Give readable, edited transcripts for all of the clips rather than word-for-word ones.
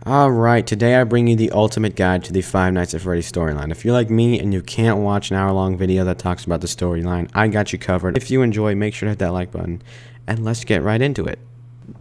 Alright, today I bring you the ultimate guide to the Five Nights at Freddy's storyline. If you're like me and you can't watch an hour-long video that talks about the storyline, I got you covered. If you enjoy, make sure to hit that like button, and let's get right into it.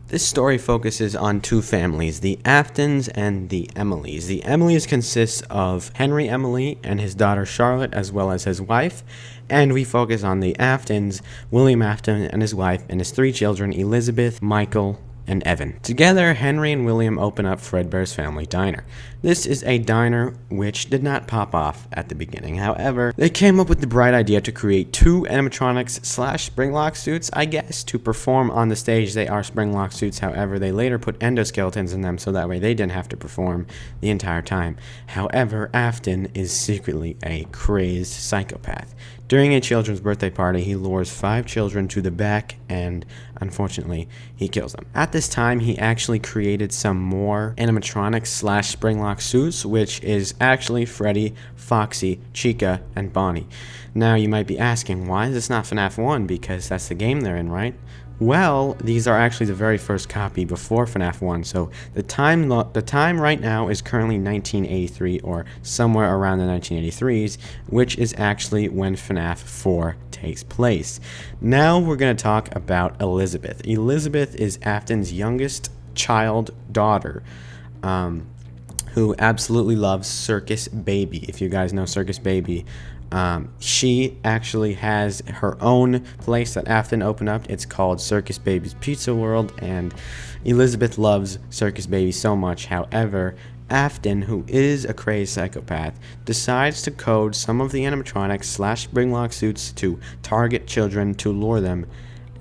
This story focuses on two families, the Aftons and the Emilys. The Emilys consists of Henry Emily and his daughter Charlotte, as well as his wife, and we focus on the Aftons, William Afton and his wife, and his three children, Elizabeth, Michael, and Evan. Together, Henry and William open up Fredbear's Family Diner. This is a diner which did not pop off at the beginning. However, they came up with the bright idea to create two animatronics / springlock suits, I guess, to perform on the stage. They are springlock suits, however, they later put endoskeletons in them so that way they didn't have to perform the entire time. However, Afton is secretly a crazed psychopath. During a children's birthday party, he lures 5 children to the back and, unfortunately, he kills them. At this time, he actually created some more animatronics / springlock suits, which is actually Freddy, Foxy, Chica, and Bonnie. Now, you might be asking, why is this not FNAF 1? Because that's the game they're in, right? Well, these are actually the very first copy before FNAF 1, so the time right now is currently 1983 or somewhere around the 1983s, which is actually when FNAF 4 takes place. Now we're going to talk about Elizabeth. Elizabeth is Afton's youngest child daughter, who absolutely loves Circus Baby. If you guys know Circus Baby, she actually has her own place that Afton opened up. It's called Circus Baby's Pizza World, and Elizabeth loves Circus Baby so much. However, Afton, who is a crazed psychopath, decides to code some of the animatronics / springlock suits to target children, to lure them,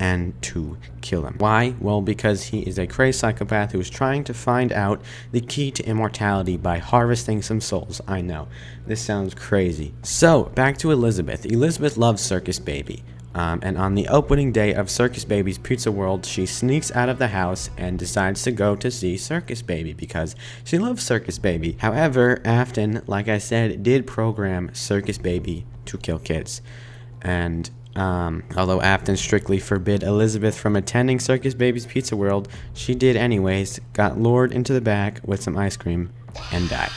and to kill them. Why? Well, because he is a crazed psychopath who is trying to find out the key to immortality by harvesting some souls. I know, this sounds crazy. So, back to Elizabeth. Elizabeth loves Circus Baby. And on the opening day of Circus Baby's Pizza World, she sneaks out of the house and decides to go to see Circus Baby because she loves Circus Baby. However, Afton, like I said, did program Circus Baby to kill kids. And although Afton strictly forbid Elizabeth from attending Circus Baby's Pizza World, she did anyways, got lured into the back with some ice cream, and died.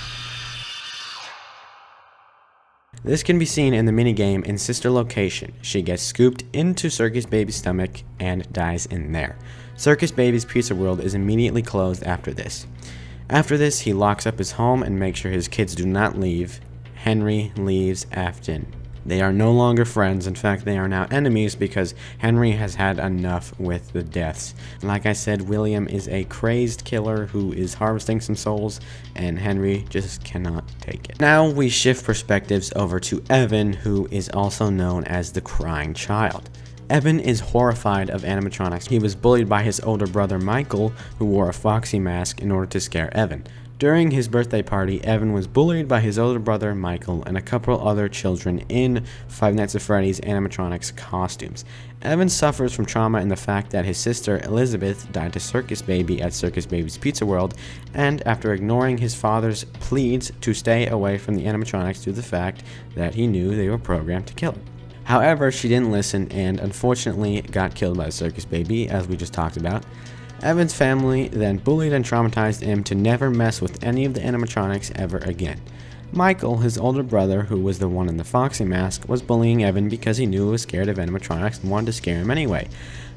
This can be seen in the minigame in Sister Location. She gets scooped into Circus Baby's stomach and dies in there. Circus Baby's Pizza World is immediately closed after this. After this, he locks up his home and makes sure his kids do not leave. Henry leaves Afton. They are no longer friends. In fact, they are now enemies because Henry has had enough with the deaths. Like I said, William is a crazed killer who is harvesting some souls, and Henry just cannot take it. Now we shift perspectives over to Evan, who is also known as the Crying Child. Evan is horrified of animatronics. He was bullied by his older brother Michael, who wore a Foxy mask in order to scare Evan. During his birthday party, Evan was bullied by his older brother Michael and a couple other children in Five Nights at Freddy's animatronics costumes. Evan suffers from trauma in the fact that his sister Elizabeth died to Circus Baby at Circus Baby's Pizza World, and after ignoring his father's pleas to stay away from the animatronics due to the fact that he knew they were programmed to kill him. However, she didn't listen and unfortunately got killed by Circus Baby, as we just talked about. Evan's family then bullied and traumatized him to never mess with any of the animatronics ever again. Michael, his older brother, who was the one in the Foxy mask, was bullying Evan because he knew he was scared of animatronics and wanted to scare him anyway.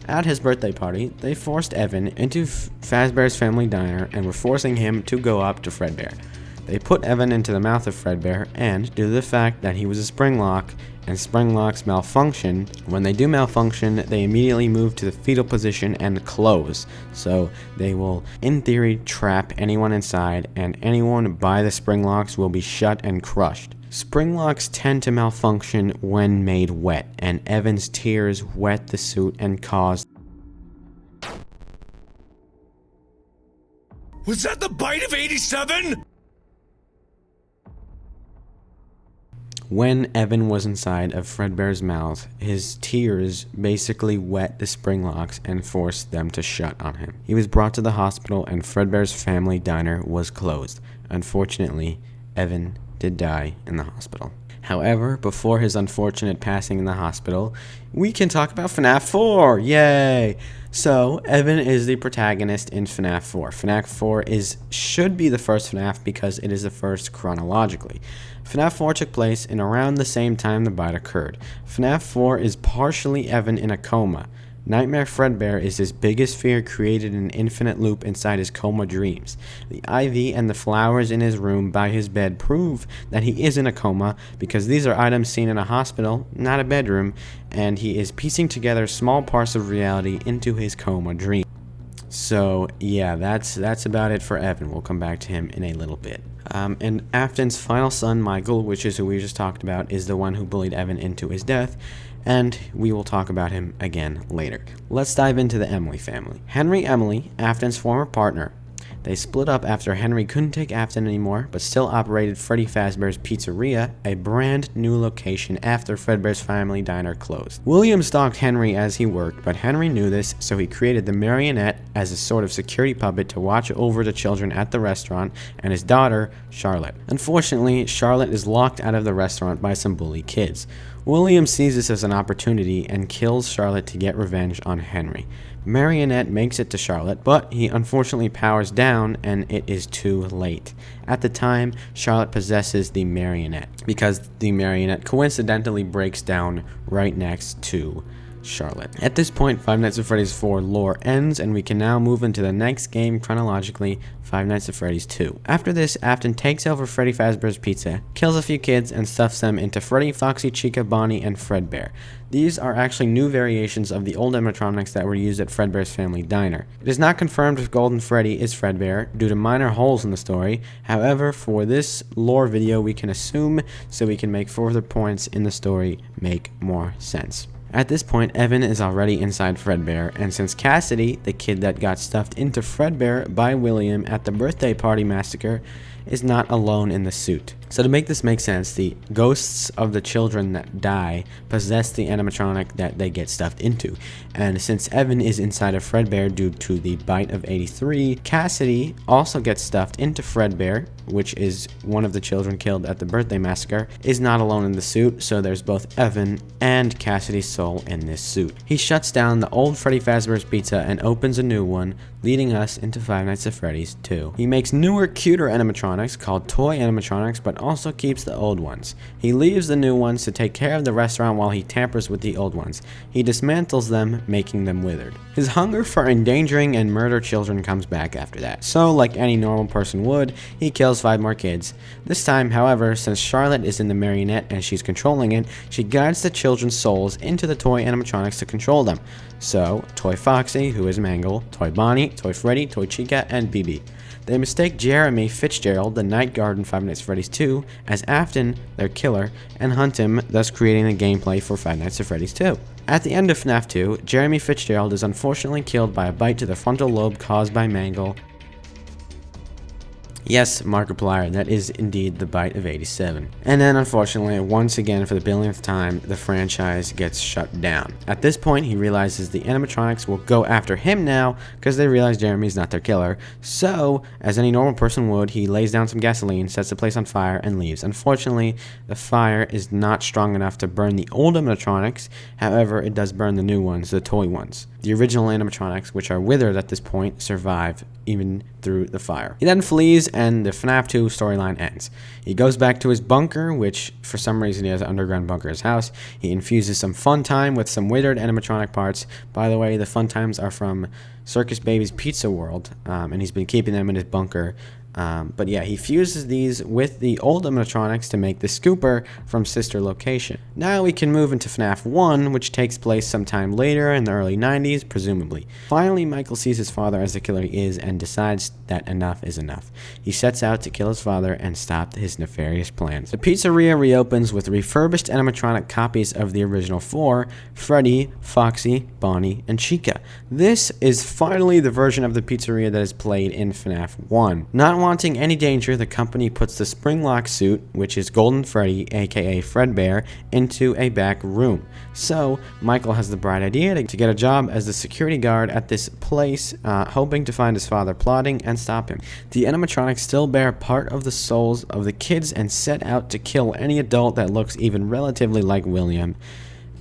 At his birthday party, they forced Evan into Fazbear's Family Diner and were forcing him to go up to Fredbear. They put Evan into the mouth of Fredbear, and due to the fact that he was a springlock, and springlocks malfunction, when they do malfunction, they immediately move to the fetal position and close. So they will, in theory, trap anyone inside, and anyone by the springlocks will be shut and crushed. Springlocks tend to malfunction when made wet, and Evan's tears wet the suit and caused... Was that the bite of 87? When Evan was inside of Fredbear's mouth, his tears basically wet the springlocks and forced them to shut on him. He was brought to the hospital and Fredbear's Family Diner was closed. Unfortunately, Evan did die in the hospital. However, before his unfortunate passing in the hospital, we can talk about FNAF 4! Yay! So, Evan is the protagonist in FNAF 4. FNAF 4 should be the first FNAF because it is the first chronologically. FNAF 4 took place in around the same time the bite occurred. FNAF 4 is partially Evan in a coma. Nightmare Fredbear is his biggest fear, created an infinite loop inside his coma dreams. The ivy and the flowers in his room by his bed prove that he is in a coma because these are items seen in a hospital, not a bedroom, and he is piecing together small parts of reality into his coma dream. So yeah, that's about it for Evan. We'll come back to him in a little bit. And Afton's final son, Michael, which is who we just talked about, is the one who bullied Evan into his death, and we will talk about him again later. Let's dive into the Emily family. Henry Emily, Afton's former partner. They split up after Henry couldn't take Afton anymore, but still operated Freddy Fazbear's Pizzeria, a brand new location after Fredbear's Family Diner closed. William stalked Henry as he worked, but Henry knew this, so he created the marionette as a sort of security puppet to watch over the children at the restaurant and his daughter, Charlotte. Unfortunately, Charlotte is locked out of the restaurant by some bully kids. William sees this as an opportunity and kills Charlotte to get revenge on Henry. Marionette makes it to Charlotte, but he unfortunately powers down and it is too late. At the time, Charlotte possesses the marionette because the marionette coincidentally breaks down right next to Charlotte. At this point, Five Nights at Freddy's 4 lore ends, and we can now move into the next game chronologically, Five Nights at Freddy's 2. After this, Afton takes over Freddy Fazbear's Pizza, kills a few kids, and stuffs them into Freddy, Foxy, Chica, Bonnie, and Fredbear. These are actually new variations of the old animatronics that were used at Fredbear's Family Diner. It is not confirmed if Golden Freddy is Fredbear due to minor holes in the story. However, for this lore video, we can assume so we can make further points in the story make more sense. At this point, Evan is already inside Fredbear, and since Cassidy, the kid that got stuffed into Fredbear by William at the birthday party massacre, is not alone in the suit. So to make this make sense, the ghosts of the children that die possess the animatronic that they get stuffed into. And since Evan is inside of Fredbear due to the bite of 83, Cassidy also gets stuffed into Fredbear, which is one of the children killed at the birthday massacre, is not alone in the suit, so there's both Evan and Cassidy's soul in this suit. He shuts down the old Freddy Fazbear's Pizza and opens a new one, leading us into Five Nights at Freddy's 2. He makes newer, cuter animatronics called toy animatronics, but also keeps the old ones. He leaves the new ones to take care of the restaurant while he tampers with the old ones. He dismantles them, making them withered. His hunger for endangering and murder children comes back after that. So, like any normal person would, he kills 5 more kids. This time, however, since Charlotte is in the marionette and she's controlling it, she guides the children's souls into the toy animatronics to control them. So, Toy Foxy, who is Mangle, Toy Bonnie, Toy Freddy, Toy Chica, and BB. They mistake Jeremy Fitzgerald, the night guard in Five Nights at Freddy's 2, as Afton, their killer, and hunt him, thus creating the gameplay for Five Nights at Freddy's 2. At the end of FNAF 2, Jeremy Fitzgerald is unfortunately killed by a bite to the frontal lobe caused by Mangle. Yes, Markiplier, that is indeed the bite of 87. And then, unfortunately, once again for the billionth time, the franchise gets shut down. At this point, he realizes the animatronics will go after him now because they realize Jeremy's not their killer. So, as any normal person would, he lays down some gasoline, sets the place on fire, and leaves. Unfortunately, the fire is not strong enough to burn the old animatronics. However, it does burn the new ones, the toy ones. The original animatronics, which are withered at this point, survive even through the fire. He then flees and the FNAF 2 storyline ends. He goes back to his bunker, which for some reason he has an underground bunker in his house. He infuses some fun time with some withered animatronic parts. By the way, the fun times are from Circus Baby's Pizza World, and he's been keeping them in his bunker. But yeah, he fuses these with the old animatronics to make the scooper from sister location. Now we can move into FNAF 1, which takes place sometime later in the early 90s, presumably. Finally, Michael sees his father as the killer he is and decides that enough is enough. He sets out to kill his father and stop his nefarious plans. The pizzeria reopens with refurbished animatronic copies of the original 4, Freddy, Foxy, Bonnie, and Chica. This is finally the version of the pizzeria that is played in FNAF 1. Not wanting any danger, the company puts the spring-lock suit, which is Golden Freddy, aka Fredbear, into a back room. So, Michael has the bright idea to get a job as the security guard at this place, hoping to find his father plotting and stop him. The animatronics still bear part of the souls of the kids and set out to kill any adult that looks even relatively like William,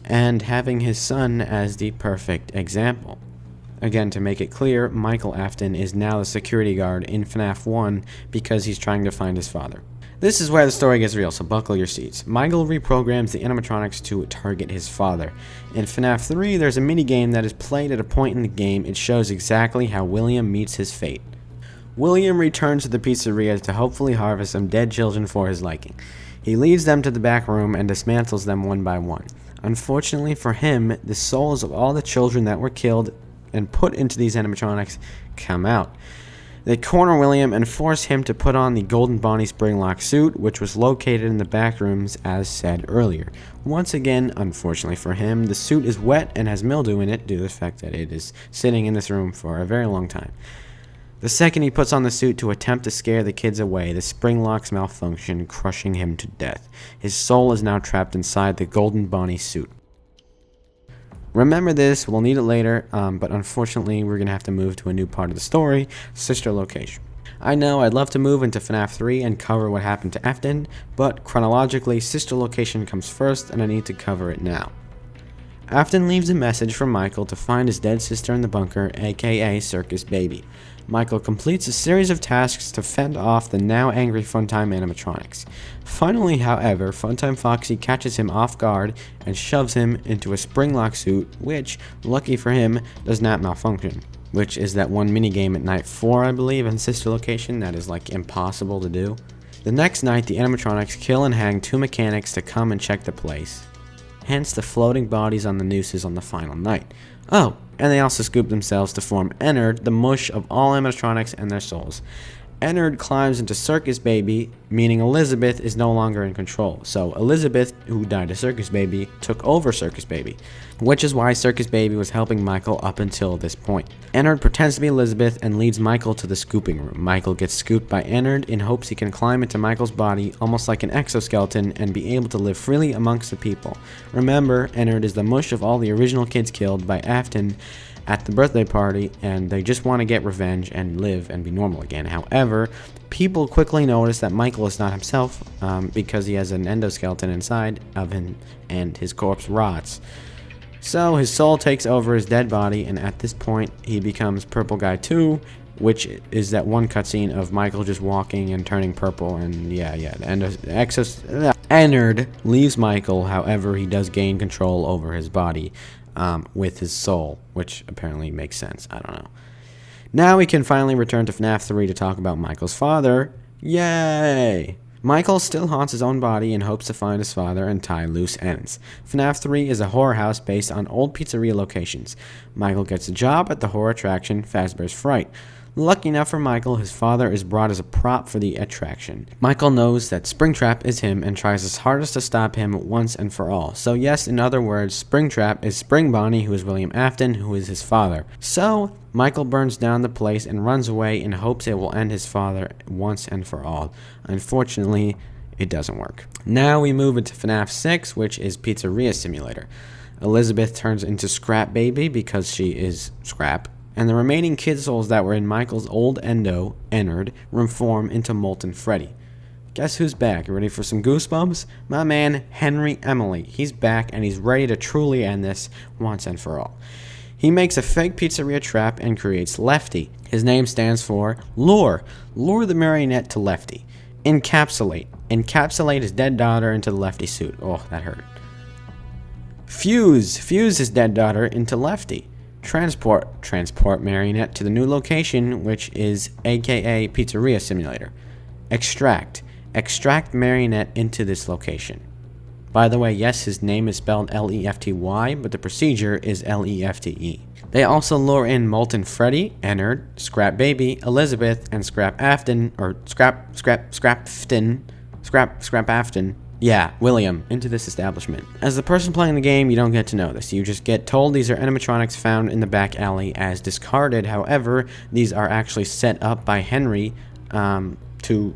and having his son as the perfect example. Again, to make it clear, Michael Afton is now the security guard in FNAF 1 because he's trying to find his father. This is where the story gets real, so buckle your seats. Michael reprograms the animatronics to target his father. In FNAF 3, there's a minigame that is played at a point in the game. It shows exactly how William meets his fate. William returns to the pizzeria to hopefully harvest some dead children for his liking. He leads them to the back room and dismantles them one by one. Unfortunately for him, the souls of all the children that were killed and put into these animatronics come out. They corner William and force him to put on the Golden Bonnie Springlock suit, which was located in the back rooms as said earlier. Once again, unfortunately for him, the suit is wet and has mildew in it due to the fact that it is sitting in this room for a very long time. The second he puts on the suit to attempt to scare the kids away, the spring locks malfunction, crushing him to death. His soul is now trapped inside the Golden Bonnie suit. Remember this, we'll need it later, but unfortunately we're going to have to move to a new part of the story, sister location. I know I'd love to move into FNAF 3 and cover what happened to Afton, but chronologically sister location comes first and I need to cover it now. Afton leaves a message from Michael to find his dead sister in the bunker, aka Circus Baby. Michael completes a series of tasks to fend off the now angry Funtime animatronics. Finally, however, Funtime Foxy catches him off guard and shoves him into a springlock suit, which, lucky for him, does not malfunction. Which is that one minigame at night 4, I believe, in sister location that is like impossible to do. The next night, the animatronics kill and hang 2 mechanics to come and check the place. Hence the floating bodies on the nooses on the final night. Oh, and they also scoop themselves to form Ennard, the mush of all animatronics and their souls. Ennard climbs into Circus Baby, meaning Elizabeth is no longer in control. So Elizabeth, who died to Circus Baby, took over Circus Baby, which is why Circus Baby was helping Michael up until this point. Ennard pretends to be Elizabeth and leads Michael to the scooping room. Michael gets scooped by Ennard in hopes he can climb into Michael's body almost like an exoskeleton and be able to live freely amongst the people. Remember, Ennard is the mush of all the original kids killed by Afton at the birthday party, and they just want to get revenge and live and be normal again. However, people quickly notice that Michael is not himself because he has an endoskeleton inside of him and his corpse rots. So his soul takes over his dead body, and at this point he becomes Purple Guy 2, which is that one cutscene of Michael just walking and turning purple, and the Ennard leaves Michael. However, he does gain control over his body with his soul, which apparently makes sense. I don't know. Now we can finally return to FNAF 3 to talk about Michael's father. Yay! Michael still haunts his own body in hopes to find his father and tie loose ends. FNAF 3 is a horror house based on old pizzeria locations. Michael gets a job at the horror attraction Fazbear's Fright. Lucky enough for Michael, his father is brought as a prop for the attraction. Michael knows that Springtrap is him and tries his hardest to stop him once and for all. So yes, in other words, Springtrap is Spring Bonnie, who is William Afton, who is his father. So Michael burns down the place and runs away in hopes it will end his father once and for all. Unfortunately, it doesn't work. Now we move into FNAF 6, which is Pizzeria Simulator. Elizabeth turns into Scrap Baby because she is Scrap, and the remaining kid souls that were in Michael's old Ennard, reform into Molten Freddy. Guess who's back? You ready for some goosebumps? My man, Afton Emily. He's back and he's ready to truly end this once and for all. He makes a fake pizzeria trap and creates Lefty. His name stands for Lure. Lure the marionette to Lefty. Encapsulate. Encapsulate his dead daughter into the Lefty suit. Oh, that hurt. Fuse. Fuse his dead daughter into Lefty. Transport marionette to the new location, which is aka Pizzeria Simulator. Extract marionette into this location. By the way, yes, his name is spelled Lefty, but the procedure is Lefte. They also lure in Molten Freddy, Ennard, Scrap Baby, Elizabeth, and Scrap Afton, or Scrap Afton. Yeah, William, into this establishment. As the person playing the game, you don't get to know this. You just get told these are animatronics found in the back alley as discarded. However, these are actually set up by Henry to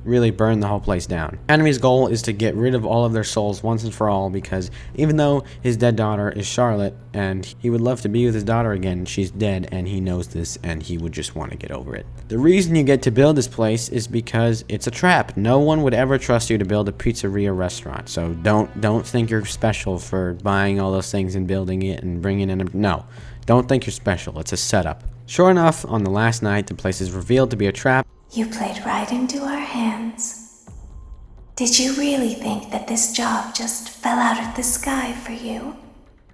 really burn the whole place down. Enemy's goal is to get rid of all of their souls once and for all, because even though his dead daughter is Charlotte and he would love to be with his daughter again, she's dead and he knows this and he would just want to get over it. The reason you get to build this place is because it's a trap. No one would ever trust you to build a pizzeria restaurant, so don't think you're special for buying all those things and building it and bringing in no, don't think you're special. It's a setup. Sure enough, on the last night the place is revealed to be a trap. You played right into our hands. Did you really think that this job just fell out of the sky for you?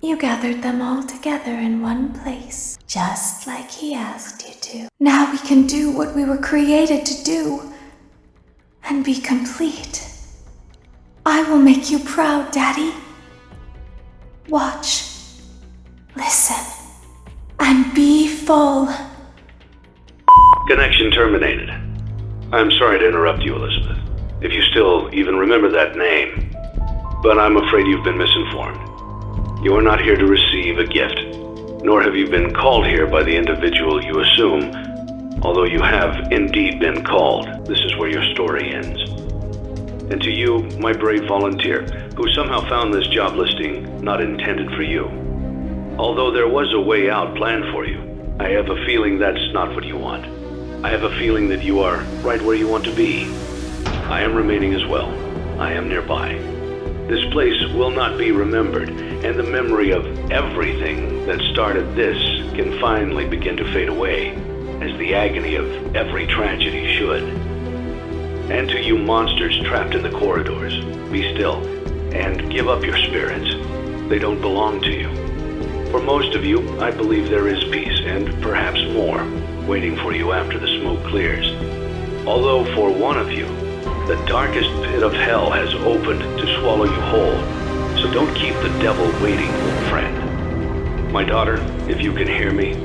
You gathered them all together in one place, just like he asked you to. Now we can do what we were created to do, and be complete. I will make you proud, Daddy. Watch, listen, and be full. Connection terminated. I'm sorry to interrupt you, Elizabeth, if you still even remember that name, but I'm afraid you've been misinformed. You are not here to receive a gift, nor have you been called here by the individual you assume, although you have indeed been called. This is where your story ends. And to you, my brave volunteer, who somehow found this job listing not intended for you. Although there was a way out planned for you, I have a feeling that's not what you want. I have a feeling that you are right where you want to be. I am remaining as well. I am nearby. This place will not be remembered, and the memory of everything that started this can finally begin to fade away, as the agony of every tragedy should. And to you monsters trapped in the corridors, be still, and give up your spirits. They don't belong to you. For most of you, I believe there is peace, and perhaps more, waiting for you after the smoke clears. Although for one of you, the darkest pit of hell has opened to swallow you whole. So don't keep the devil waiting, friend. My daughter, if you can hear me,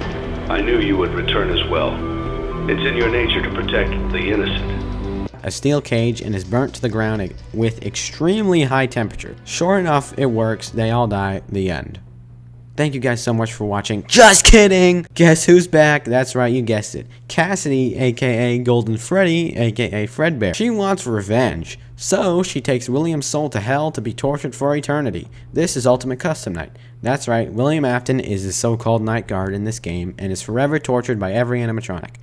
I knew you would return as well. It's in your nature to protect the innocent. A steel cage and is burnt to the ground with extremely high temperature. Sure enough, it works. They all die. The end. Thank you guys so much for watching. Just kidding! Guess who's back? That's right, you guessed it. Cassidy, aka Golden Freddy, aka Fredbear. She wants revenge, so she takes William's soul to hell to be tortured for eternity. This is Ultimate Custom Night. That's right, William Afton is the so-called night guard in this game and is forever tortured by every animatronic.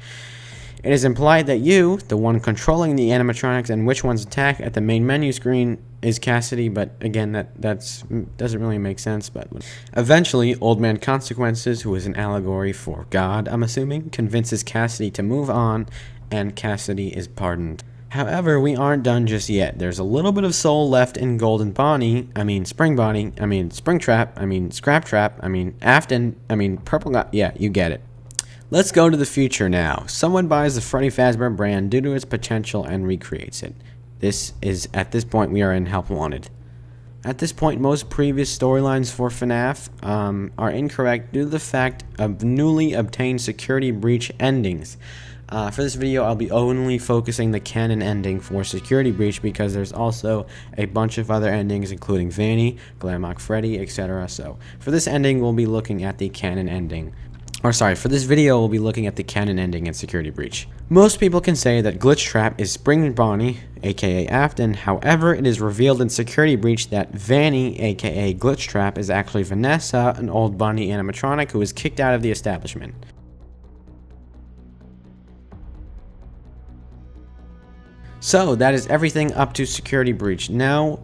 It is implied that you, the one controlling the animatronics and which ones attack at the main menu screen, is Cassidy, but again, that doesn't really make sense. But eventually, Old Man Consequences, who is an allegory for God, I'm assuming, convinces Cassidy to move on, and Cassidy is pardoned. However, we aren't done just yet. There's a little bit of soul left in Golden Bonnie, Spring Bonnie, Spring Trap, Scrap Trap, Afton, Purple God. Yeah, you get it. Let's go to the future now. Someone buys the Freddy Fazbear brand due to its potential and recreates it. At this point, we are in Help Wanted. At this point, most previous storylines for FNAF are incorrect due to the fact of newly obtained security breach endings. For this video, I'll be only focusing the canon ending for security breach because there's also a bunch of other endings including Vanny, Glamrock Freddy, etc. So for this ending, we'll be looking at the canon ending. For this video, we'll be looking at the canon ending and security breach. Most people can say that Glitch Trap is Spring Bonnie, aka Afton. However, it is revealed in security breach that Vanny, aka Glitch Trap, is actually Vanessa, an old Bonnie animatronic who was kicked out of the establishment. So that is everything up to security breach. Now,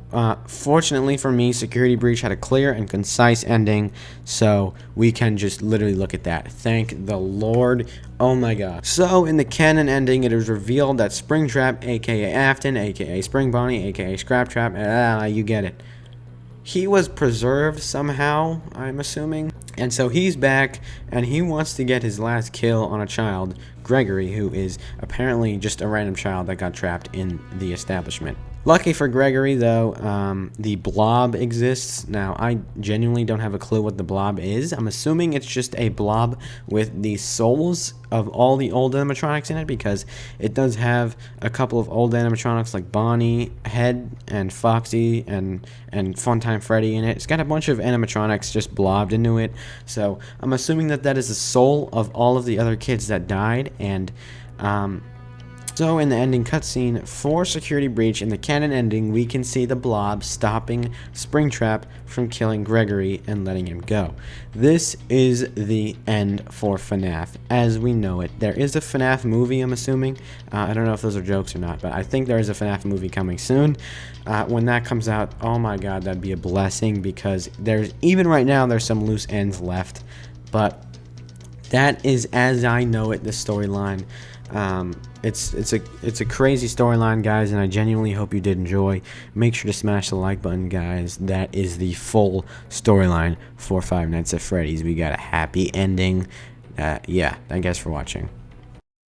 fortunately for me, security breach had a clear and concise ending, so we can just literally look at that. Thank the Lord. Oh my god. So in the canon ending, it is revealed that Springtrap, aka Afton, aka Spring Bonnie, aka Scrap Trap, you get it. He was preserved somehow, I'm assuming. And so he's back, and he wants to get his last kill on a child, Gregory, who is apparently just a random child that got trapped in the establishment. Lucky for Gregory, though, the blob exists. Now, I genuinely don't have a clue what the blob is. I'm assuming it's just a blob with the souls of all the old animatronics in it, because it does have a couple of old animatronics like Bonnie, Head, and Foxy, and Funtime Freddy in it. It's got a bunch of animatronics just blobbed into it. So I'm assuming that that is the soul of all of the other kids that died, and So in the ending cutscene for Security Breach, in the canon ending, we can see the Blob stopping Springtrap from killing Gregory and letting him go. This is the end for FNAF as we know it. There is a FNAF movie, I'm assuming. I don't know if those are jokes or not, but I think there is a FNAF movie coming soon. When that comes out, oh my god, that'd be a blessing, because even right now there's some loose ends left, but that is, as I know it, the storyline. It's a crazy storyline, guys, and I genuinely hope you did enjoy. Make sure to smash the like button, guys. That is the full storyline for Five Nights at Freddy's. We got a happy ending. Yeah, thank you guys for watching.